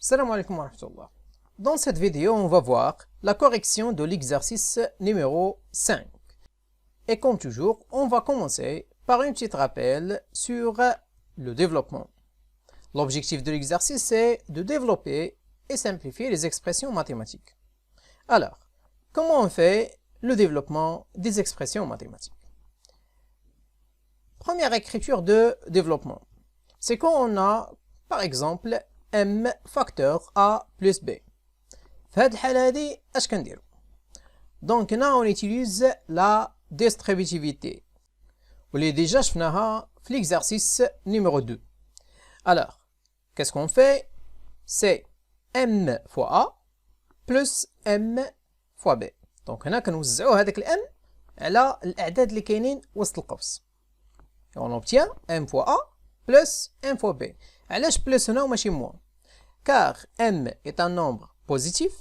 Salam alaikum wa rahmatullah. Dans cette vidéo, on va voir la correction de l'exercice numéro 5. Et comme toujours, on va commencer par un petit rappel sur le développement. L'objectif de l'exercice, c'est de développer et simplifier les expressions mathématiques. Alors, comment on fait le développement des expressions mathématiques? Première écriture de développement, c'est quand on a, par exemple, m facteur a plus b. في هذه الحالة هذه اش كنديرو؟ دونك هنا on utilise la distributivité واللي déjà شفناها في l'exercice numéro 2. Alors, qu'est-ce qu'on fait? C'est m fois a plus m fois b. دونك هنا كنوزعو هذاك الام على الاعداد اللي كاينين وسط القوس. On obtient m fois a plus m fois b. علاش بلس هنا وماشي موان؟ car m est un nombre positif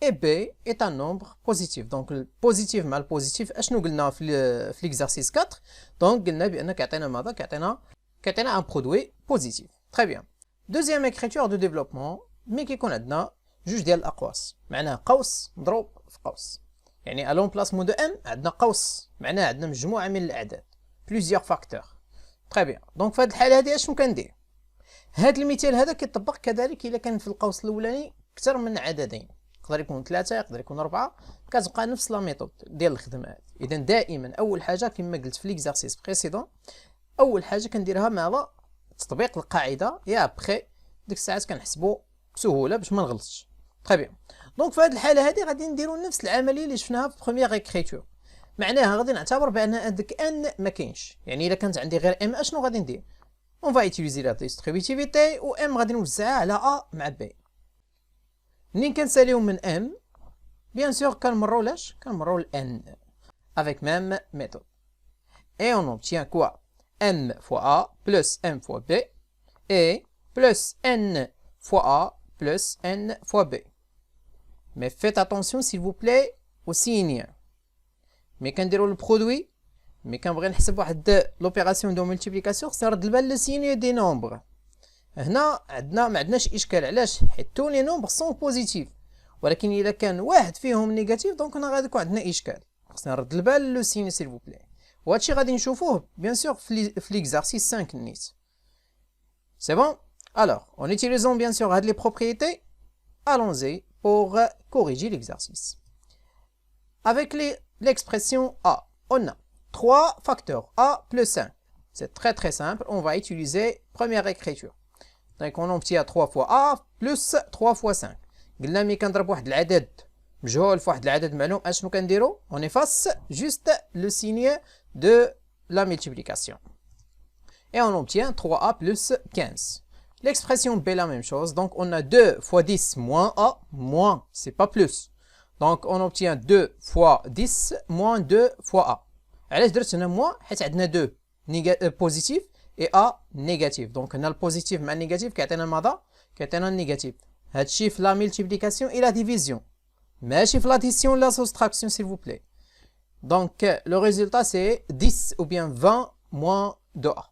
et b est un nombre positif. Donc le positif مع البوزيتيف اشنو قلنا في l'exercice 4؟ donc قلنا بان كيعطينا ماذا؟ كيعطينا un produit positif. Très bien. Deuxième écriture de développement ملي كيكون عندنا جوج ديال الاقواس، معناه قوس مضروب في قوس. يعني à l'emplacement de m عندنا قوس، معناه عندنا مجموعه من الاعداد. plusieurs facteurs. Très bien. donc في هذه الحاله هذه اشنو كندير؟ هذا المثال هذا كيطبق كذلك الا كان في القوس الاولاني اكثر من عددين، يقدر يكون 3 يقدر يكون 4، كتبقى نفس لا ميثود ديال الخدمه هذه. اذا دائما اول حاجه كما قلت في ليكزارسيس بريسيدون، اول حاجه كنديرها ماذا؟ تطبيق القاعده، يا ابخي ديك الساعات كنحسبوا بسهوله باش ما نغلطش. تري بيان. دونك في هذه الحاله هذه غادي نديروا نفس العمليه اللي شفناها في بروميير اكريتور، معناها غادي نعتبر بان هذاك ان ما كاينش. يعني الا كانت عندي غير ام اشنو غادي ندير؟ on va utiliser la distributivité و m غادي نوزعها على a مع b. منين كنساليو من m bien sûr كنمروا لاش؟ كنمروا ل n avec même méthode. et on obtient quoi? m fois a plus m fois b et plus n fois a plus n fois b. mais faites attention s'il vous plaît au signe. ملي كنديروا البرودوي، مي كنبغي نحسب واحد لوبيراسيون دو ملتيبليكاسيون خصني نرد البال لو سيني دي نومبر. هنا عندنا ما عندناش اشكال، علاش؟ حيت تو لي نومبر سون بوزيتيف، ولكن الا كان واحد فيهم نيجاتيف دونك هنا غادي يكون عندنا اشكال، خصني نرد البال لو سيني سيل فو بلاي. وهادشي غادي نشوفوه بيان سور في ليكزارسيس 5 نيت. سي بون. alors en utilisant bien sûr هاد لي بروبريتي، allons-y pour corriger l'exercice. avec l'expression a, on a 3 facteurs a plus 5. C'est très simple, on va utiliser première écriture. Donc on obtient 3 fois a plus 3 fois 5. قلنا ملي كنضرب واحد العدد مجهول في واحد العدد معلوم اشنو كنديرو؟ on efface juste le signe de la multiplication. Et on obtient 3a plus 15. L'expression b la même chose, donc on a 2 fois 10 moins a, moins, c'est pas plus. Donc on obtient 2 fois 10 moins 2 fois a. علاش درت هنا موان؟ حيت عندنا 2 بوزيتيف و ا نيجاتيف. دونك هنا البوزيتيف مع النيجاتيف كيعطينا ماذا؟ كيعطينا النيجاتيف. هادشي في لا ملتيبليكاسيون اي لا ديفيزيون، ماشي في لاديسيون ولا سوستراكسيون s'il vous plaît. Donc le résultat c'est 10 ou bien 20 moins 2a.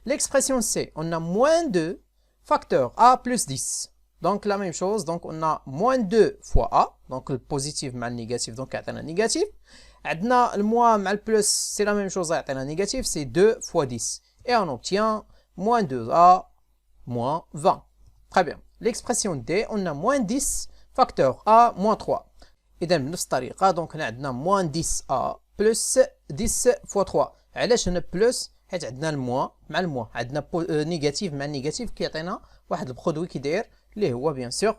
L'expression C, on a moins 2 facteur a plus 10. Donc la même chose, donc on a moins 2 fois a, donc le positif مع النيجاتيف donc كيعطينا نيجاتيف. عندنا الموا مع البلس سي لا ميم شوز يعطينا نيجاتيف، سي 2 fois 10 et on obtient moins 2a moins 20. Très bien. L'expression D, on a moins 10 facteur a moins 3. اذا بنفس الطريقه دونك هنا عندنا moins 10a plus 10 fois 3. علاش هنا بلس؟ حيت عندنا الموا مع الموا، عندنا نيجاتيف مع النيجاتيف كيعطينا واحد البرودوي كيداير اللي هو بيان سور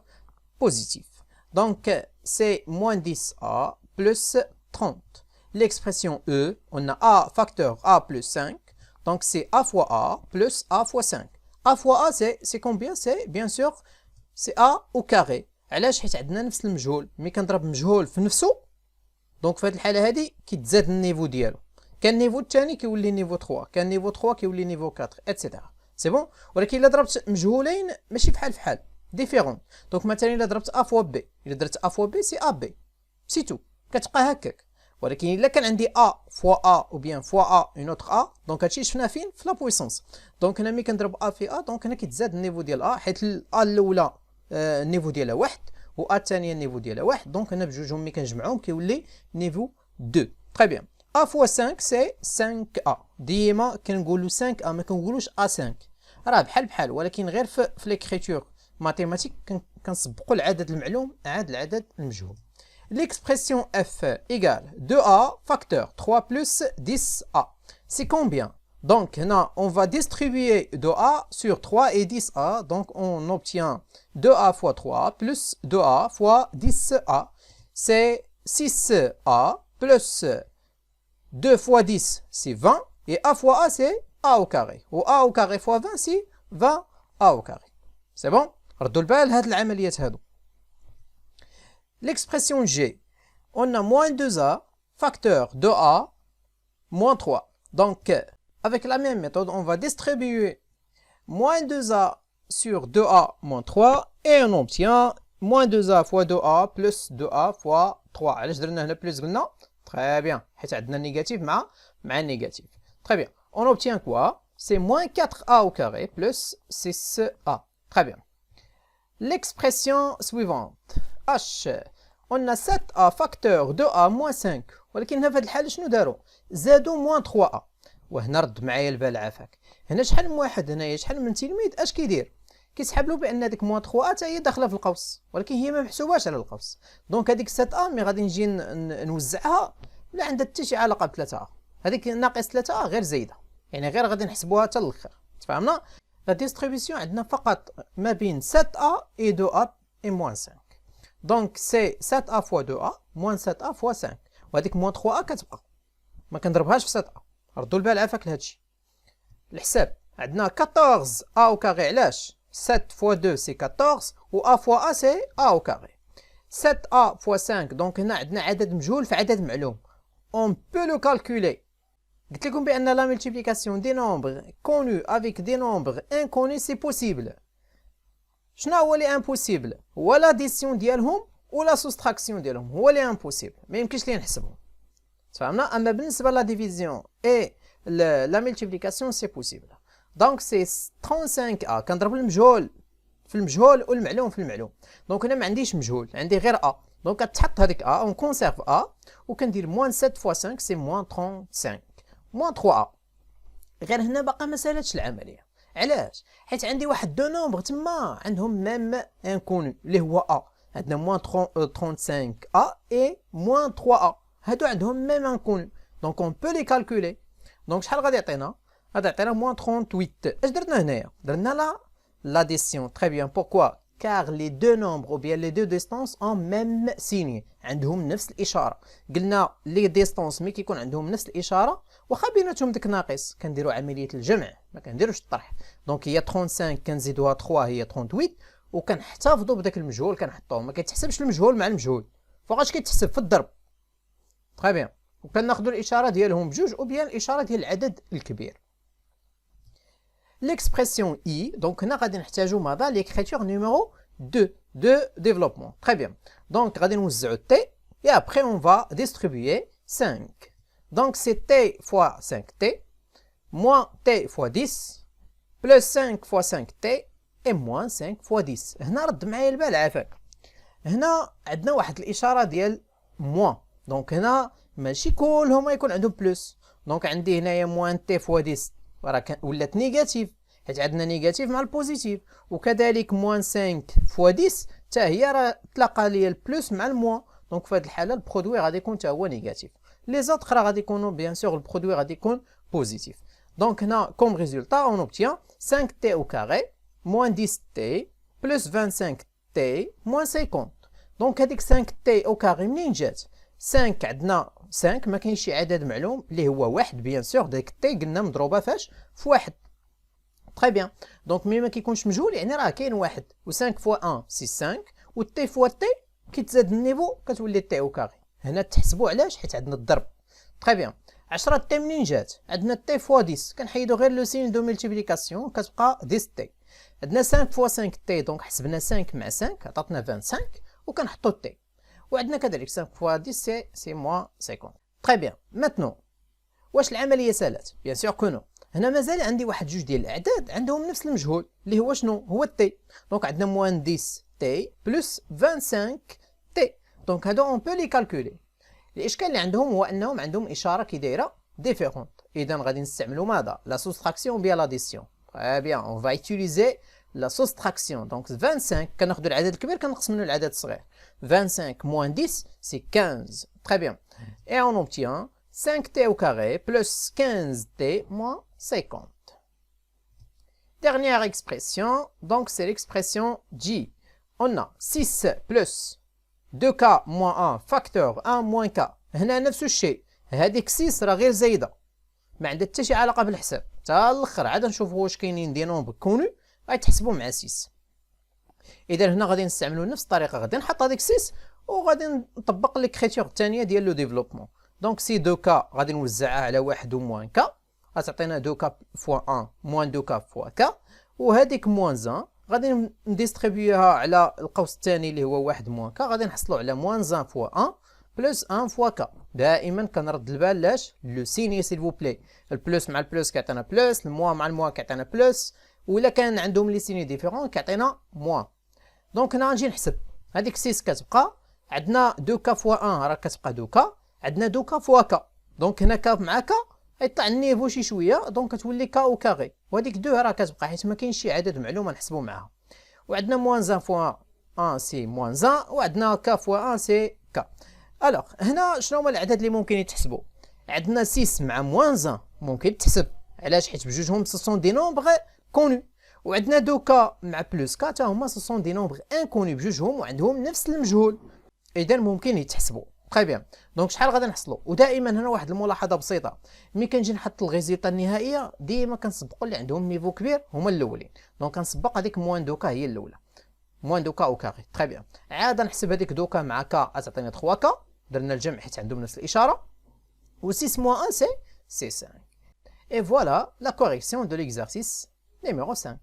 بوزيتيف. دونك سي moins 10a plus 30. L'expression E, on a a facteur a plus 5. Donc c'est a fois a plus a fois 5. a fois a c'est combien? C'est bien sûr c'est a au carré. علاش؟ حيت عندنا نفس المجهول، ملي كنضرب مجهول في نفسه دونك في هذه الحاله هذه كيتزاد النيفو ديالو. كان النيفو الثاني كيولي نيفو 3، كان نيفو 3 كيولي نيفو 4 اتسيتيرا. سي بون. ولكن الا ضربت مجهولين ماشي بحال فحال، ديفيرون. دونك مثلا الا ضربت ا فوا بي، الا درت ا فوا بي سي ا بي، سي تو، كتبقى هكاك. ولكن الا كان عندي ا فوا ا او بيان فوا ا اون اوتر ا، دونك هادشي شفنا فين؟ في لا بويسونس. دونك هنا ملي كنضرب ا في ا دونك هنا كيتزاد النيفو ديال ا، حيت ا الاولى النيفو ديالها واحد و ا الثانيه النيفو ديالها واحد. دونك هنا بجوجهم ملي كنجمعهم كيولي نيفو 2. تري بيان. ا فوا 5 سي 5 ا. ديما كنقولوا 5 ا ما كنقولوش ا 5. راه بحال ولكن غير في ليكريتور ماتيماتيك كنسبقوا العدد المعلوم عاد العدد المجهول. L'expression f égale 2a facteur 3 plus 10a. C'est combien? Donc là, on va distribuer 2a sur 3 et 10a. Donc on obtient 2a fois 3 plus 2a fois 10a. C'est 6a plus 2 fois 10, c'est 20. Et a fois a, c'est a au carré. Ou a au carré fois 20, c'est 20 a au carré. C'est bon? ردوا البال هاد العمليات هادو. L'expression G, on a moins 2a, facteur 2a, moins 3. Donc, avec la même méthode, on va distribuer moins 2a sur 2a moins 3 et on obtient moins 2a fois 2a plus 2a fois 3. علاش درنا هنا plus قلنا؟ Très bien. حيت عندنا négatif مع négatif. Très bien. On obtient quoi? C'est moins 4a au carré plus 6a. Très bien. L'expression suivante. H. On a 7a facteur 2a moins 5. ولكن هنا في هذه الحالة شنو داروا؟ زادوا moins 3a. وهنا رد معايا البال عافاك. هنا شحال من واحد هنايا شحال من تلميذ اش كيدير؟ كيسحب له بان هذيك moins 3a حتى هي داخله في القوس، ولكن هي ما محسوباش على القوس. دونك هذيك 7a مي غادي نجي نوزعها لا عندها حتى شي علاقة ب 3a. هذيك ناقص 3a غير زايدة. يعني غير غادي نحسبوها حتى الاخر. تفهمنا؟ لا ديستريبيسيون عندنا فقط ما بين 7a et 2a et moins 5. Donc c'est 7a fois 2a moins 7a fois 5. وهذيك moins 3a كتبقى. ما كنضربهاش في 7a. ردوا البال عافاك لهادشي. الحساب عندنا 14a au carré علاش؟ 7 fois 2 c'est 14 و a fois a c'est a au carré. 7a fois 5 donc هنا عندنا عدد مجهول في عدد معلوم. On peut le calculer. قلت لكم بأن la multiplication des nombres connus avec des nombres inconnus c'est possible. شنو هو اللي امبوسيبل؟ هو لاديسيون ديالهم ولا سوستراكسيون ديالهم، هو اللي امبوسيبل، ما يمكنش ليه نحسبهم. تفهمنا؟ اما بالنسبه لا ديفيزيون اي لا ملتيبليكاسيون سي بوسيبل. دونك سي 35a كنضرب المجهول في المجهول والمعلوم في المعلوم. دونك انا ما عنديش مجهول، عندي غير a. دونك كتحط هذيك a اون كونسيرف a وكندير موان 7 فوا 5 سي موان 35 موان 3a. غير هنا باقا ما سالتش العمليه. علاش؟ حيت عندي واحد دو نومبر تما عندهم ميم انكونو اللي هو ا. عندنا موان 35 ا اي موان 3 ا. هادو عندهم ميم انكونو. دونك اون بو لي كالكولي. دونك شحال غادي يعطينا؟ غادي يعطينا موان 38. اش درنا هنايا؟ درنا l'addition. Très bien. Pourquoi? Car les deux nombres ou bien les deux distances ont même signe. عندهم نفس الإشارة. قلنا لي ديستانس ملي كيكون عندهم نفس الإشارة واخا بيناتهم داك ناقص كنديروا عملية الجمع ما كنديروش الطرح. دونك هي 35 كنزيدوها 3 هي 38 وكنحتفظوا بداك المجهول كنحطوه. ما كيتحسبش المجهول مع المجهول. فوقاش كيتحسب؟ في الضرب. تري بيان. وكناخذوا الإشارة ديالهم بجوج او بيان الإشارة ديال العدد الكبير. L'expression I, donc هنا غادي نحتاجو ماذا؟ l'écriture numéro 2 de développement. Très bien. Donc غادي نوزعو T et après on va distribuer 5. Donc c'est T fois 5T moins T fois 10 plus 5 fois 5T et moins 5 fois 10. هنا رد معايا البال عافاك. هنا عندنا واحد الإشارة ديال moins. Donc هنا ماشي كلهم يكون عندهم بلس. Donc عندي هنايا moins T fois 10 راه ولات نيجاتيف حيت عندنا نيجاتيف مع البوزيتيف وكذلك موان 5 فوا 10 حتى هي راه تلاقى ليا البلس مع الموان. دونك في هذه الحاله البرودوي غادي يكون حتى هو نيجاتيف. لي زوطخ راه غادي يكونوا بيان سور البرودوي غادي يكون بوزيتيف. دونك هنا كوم ريزولتا اون اوبتيان 5t au carré moins 10t plus 25t moins 50. دونك هذيك 5t au carré منين جات؟ 5 عندنا 5 ما كاينش شي عدد معلوم اللي هو واحد بيان سور. ديك تي قلنا مضروبه فاش؟ في واحد. تري بيان. دونك ملي ما كيكونش مجهول يعني راه كاين واحد و 5 فوا 1 سي 5 و تي فوا تي كيتزاد النيفو كتولي تي او كاري. هنا تحسبوا علاش؟ حيت عندنا الضرب. تري بيان. 10 تي منين جات؟ عندنا تي فوا 10 كنحيدو غير لو سين دو ملتيبليكاسيون كتبقى 10 تي. عندنا 5 فوا 5 تي دونك حسبنا 5 مع 5 عطاتنا 25 وكنحطو تي. وعندنا كذلك 5 فوا 10 سي موان 50. تري بيان. ماتنون واش العمليه سالات؟ بيان سور كو نو. هنا مازال عندي واحد جوج ديال الاعداد عندهم نفس المجهول اللي هو شنو؟ هو التي. دونك عندنا موان 10 t plus 25t. دونك هادو اون بو لي كالكولي. الاشكال اللي عندهم هو انهم عندهم اشاره كي دايره ديفيرونت. اذا غادي نستعملوا ماذا؟ لا سوستراكسيون بيان لاديسيون. تري بيان، اون فا utiliser لا سوستراكسيون. دونك 25 كناخذوا العدد الكبير كنقص منه العدد الصغير. 25 moins 10 c'est 15. Très bien. Et on obtient 5t au carré plus 15t moins 50. Dernière expression, donc c'est l'expression J. On a 6 plus 2k moins 1 facteur 1 moins k. هنا نفس الشيء. هذيك 6 راه غير زايده. ما عندها حتى شي علاقه بالحساب. حتى الاخر عاد نشوفوا واش كاينين دي نومبر كونو غيتحسبوا مع 6. اذا هنا غادي نستعملوا نفس الطريقه، غادي نحط هذيك 6 وغادي نطبق ليكريتور الثانيه ديال لو ديفلوبمون. دونك سي 2k غادي نوزعها على 1 و موان ك، غتعطينا 2k فوا 1 موان 2k فوا ك، وهذيك موان 1 غادي نديستريبيوها على القوس الثاني اللي هو 1 موان ك، غادي نحصلوا على موان 1 فوا 1 بلس 1 فوا ك. دائما كنرد البال لاش لو سيني سيل فو بلي. البلس مع البلس كيعطينا بلس، الموا مع الموا كيعطينا بلس، ولا كان عندهم لي سيني ديفيرون كيعطينا موان. دونك هنا غنجي نحسب هذيك 6 كتبقى عندنا 2k فوا 1 راه كتبقى 2k، عندنا 2k فوا ك، دونك هنا ك مع ك غيطلع النيفو شي شويه، دونك كتولي ك او كاغي، وهذيك 2 راه كتبقى حيت ما كاينش شي عدد معلوم نحسبوا معاها. وعندنا موان 1 فوا 1 سي موان 1، وعندنا ك فوا 1 سي ك. الوغ هنا شنو هما الأعداد اللي ممكن يتحسبوا؟ عندنا 6 مع موان 1 ممكن تحسب، علاش؟ حيت بجوجهم سون دي نومبر كونو. وعندنا 2k مع بلس ك حتى هما سون دي نومبر انكوني بجوجهم وعندهم نفس المجهول، اذا ممكن يتحسبوا. تري بيان. دونك شحال غادي نحصلوا؟ ودائما هنا واحد الملاحظه بسيطه، ملي كنجي نحط الريزلت النهائيه ديما كنسبقوا اللي عندهم نيفو كبير هما الاولين، دونك كنسبق هذيك موان 2k هي الاولى، موان 2k او كاري. تري بيان. عاد نحسب هذيك 2k مع ك غتعطينا 3k، درنا الجمع حيت عندهم نفس الاشاره، و 6 moins 1 c'est 5. Et voilà la correction de l'exercice numéro 5.